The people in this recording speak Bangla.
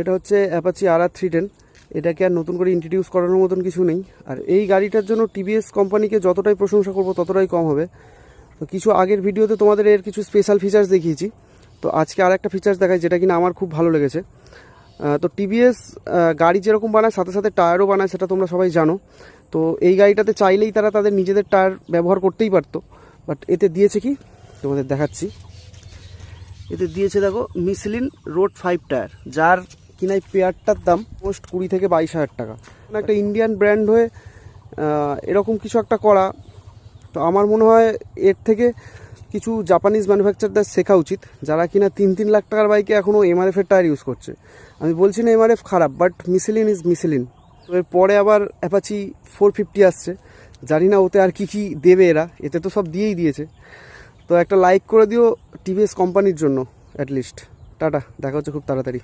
এটা হচ্ছে অ্যাপাচি RR310। এটাকে আর নতুন করে ইন্ট্রোডিউস করানোর মতন কিছু নেই। আর এই গাড়িটার জন্য টিভিএস কোম্পানিকে যতটাই প্রশংসা করব ততটাই কম হবে। তো কিছু আগের ভিডিওতে তোমাদের এর কিছু স্পেশাল ফিচার্স দেখিয়েছি, তো আজকে আর একটা ফিচার্স দেখাই যেটা কিনা আমার খুব ভালো লেগেছে। তো টিভিএস গাড়ি যেরকম বানায় সাথে সাথে টায়ারও বানায়, সেটা তোমরা সবাই জানো। তো এই গাড়িটাতে চাইলেই তারা তাদের নিজেদের টায়ার ব্যবহার করতেই পারতো, বাট এতে দিয়েছে কি তোমাদের দেখাচ্ছি। এতে দিয়েছে দেখো মিশলিন রোড 5 টায়ার, যার কিনা এই পেয়ারটার দাম মোস্ট 20 থেকে 22 হাজার টাকা। একটা ইন্ডিয়ান ব্র্যান্ড হয়ে এরকম কিছু একটা করা, তো আমার মনে হয় এর থেকে কিছু জাপানিজ ম্যানুফ্যাকচারদের শেখা উচিত, যারা কিনা 3 লাখ টাকার বাইকে এখনও এমআরএফের টায়ার ইউজ করছে। আমি বলছি না এমআরএফ খারাপ, বাট মিশলিন ইজ মিশলিন। তো এরপরে আবার অ্যাপাচি 450 আসছে, জানি না ওতে আর কি কি দেবে এরা, এতে তো সব দিয়েই দিয়েছে। তো একটা লাইক করে দিও টিভিএস কোম্পানির জন্য অ্যাটলিস্ট। টাটা, দেখা হচ্ছে খুব তাড়াতাড়ি।